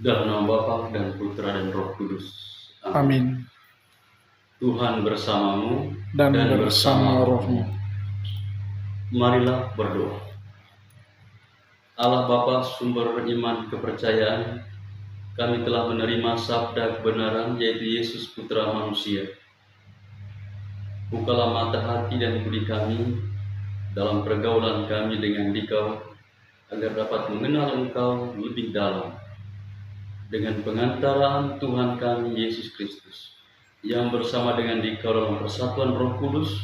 Dalam nama Bapa dan Putra dan Roh Kudus. Amin. Tuhan bersamamu Dan bersama rohmu. Marilah berdoa. Allah Bapa, sumber iman kepercayaan, kami telah menerima sabda kebenaran, yaitu Yesus Putra Manusia. Bukalah mata hati dan budi kami dalam pergaulan kami dengan Dikau, agar dapat mengenal Engkau lebih dalam. Dengan pengantaran Tuhan kami Yesus Kristus, yang bersama dengan Dikau dalam persatuan Roh Kudus,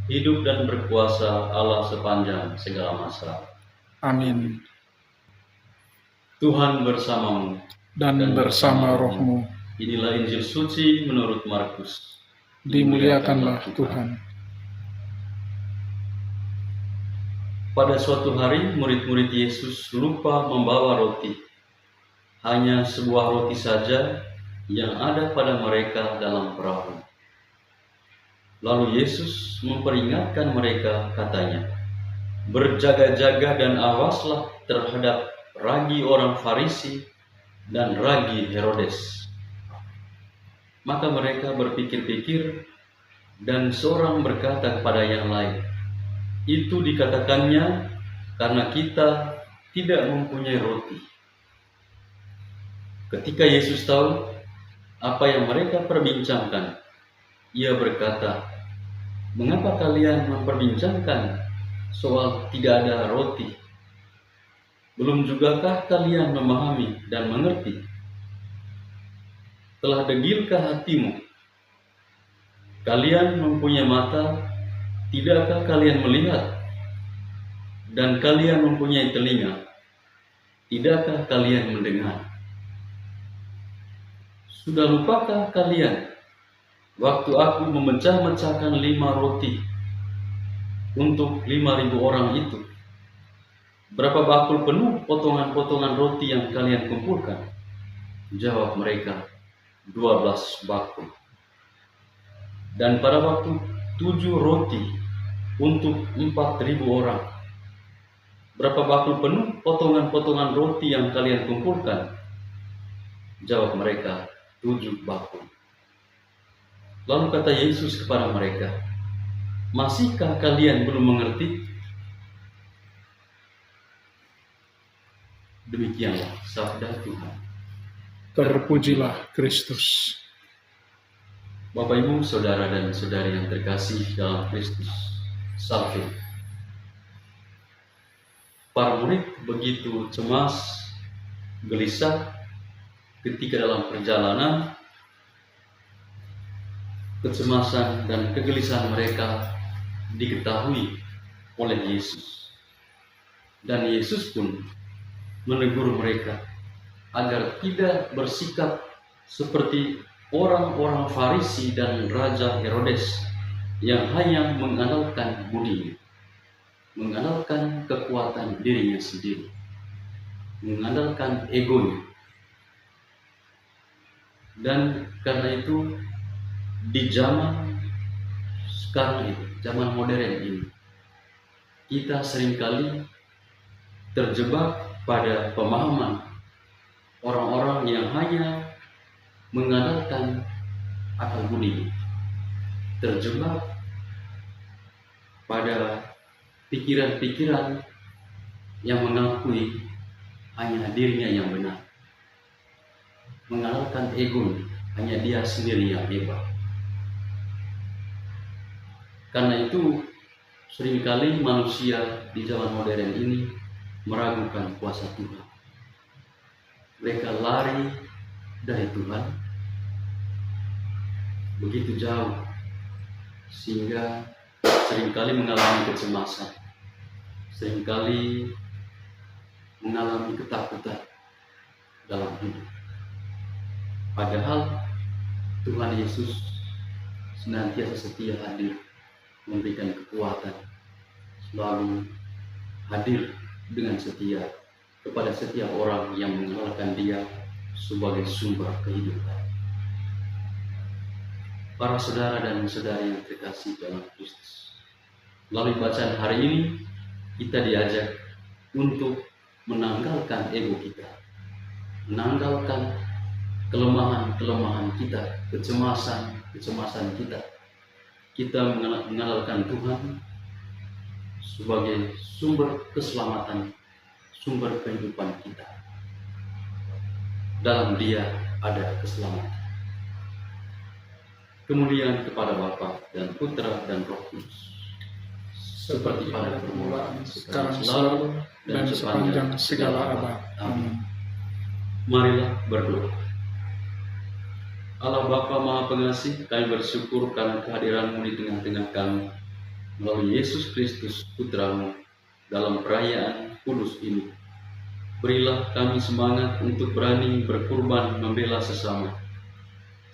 hidup dan berkuasa Allah sepanjang segala masa. Amin. Tuhan bersamamu Dan bersama rohmu. Inilah Injil suci menurut Markus. Dimuliakanlah Tuhan. Pada suatu hari, murid-murid Yesus lupa membawa roti. Hanya sebuah roti saja yang ada pada mereka dalam perahu. Lalu Yesus memperingatkan mereka, katanya, "Berjaga-jaga dan awaslah terhadap ragi orang Farisi dan ragi Herodes." Maka mereka berpikir-pikir, dan seorang berkata kepada yang lain, "Itu dikatakannya karena kita tidak mempunyai roti." Ketika Yesus tahu apa yang mereka perbincangkan, Ia berkata, "Mengapa kalian memperbincangkan soal tidak ada roti? Belum jugakah kalian memahami dan mengerti? Telah degilkah hatimu? Kalian mempunyai mata, tidakkah kalian melihat? Dan kalian mempunyai telinga, tidakkah kalian mendengar? Sudah lupakah kalian waktu aku memecah-mecahkan 5 roti untuk 5.000 orang itu? Berapa bakul penuh potongan-potongan roti yang kalian kumpulkan?" Jawab mereka, 12 bakul. "Dan pada waktu 7 roti untuk 4.000 orang, berapa bakul penuh potongan-potongan roti yang kalian kumpulkan?" Jawab mereka, 7 bakul. Lalu kata Yesus kepada mereka, "Masihkah kalian belum mengerti?" Demikianlah sabda Tuhan. Terpujilah Kristus. Bapak, Ibu, Saudara dan Saudari yang terkasih dalam Kristus, Salve. Para murid begitu cemas, gelisah ketika dalam perjalanan. Kecemasan dan kegelisahan mereka diketahui oleh Yesus. Dan Yesus pun menegur mereka agar tidak bersikap seperti orang-orang Farisi dan Raja Herodes yang hanya mengandalkan budinya, mengandalkan kekuatan dirinya sendiri, mengandalkan egonya. Dan karena itu, di zaman sekarang ini, zaman modern ini, kita seringkali terjebak pada pemahaman orang-orang yang hanya mengandalkan akal budi, terjebak pada pikiran-pikiran yang mengakui hanya dirinya yang benar, mengandalkan ego, hanya dia sendiri yang hebat. Karena itu, seringkali manusia di zaman modern ini meragukan kuasa Tuhan. Mereka lari dari Tuhan begitu jauh, sehingga seringkali mengalami kecemasan, seringkali mengalami ketakutan dalam hidup. Padahal Tuhan Yesus senantiasa setia hadir, memberikan kekuatan, selalu hadir dengan setia kepada setiap orang yang mengenalkan Dia sebagai sumber kehidupan. Para saudara dan saudari yang terkasih dalam Kristus, melalui bacaan hari ini kita diajak untuk menanggalkan ego kita, menanggalkan kelemahan-kelemahan kita, kecemasan kita. Kita mengenalkan Tuhan sebagai sumber keselamatan, sumber kehidupan kita. Dalam Dia ada keselamatan. Kemuliaan kepada Bapa dan Putra dan Roh Kudus, seperti pada permulaan, sekarang selalu, dan sepanjang segala abad. Amin. Marilah berdoa. Allah Bapa Maha Pengasih, kami bersyukur karena kehadiran-Mu di tengah-tengah kami melalui Yesus Kristus Putra-Mu dalam perayaan kudus ini. Berilah kami semangat untuk berani berkurban membela sesama,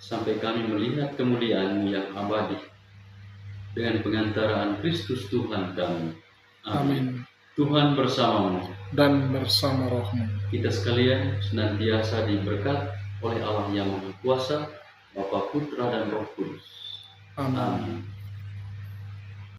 sampai kami melihat kemuliaan-Mu yang abadi dengan pengantaraan Kristus Tuhan kami. Amin. Tuhan bersamamu Dan bersama rohmu. kita sekalian senantiasa diberkat oleh Allah yang Maha Kuasa, Bapa, Putra, dan Roh Kudus. Amin. Amin.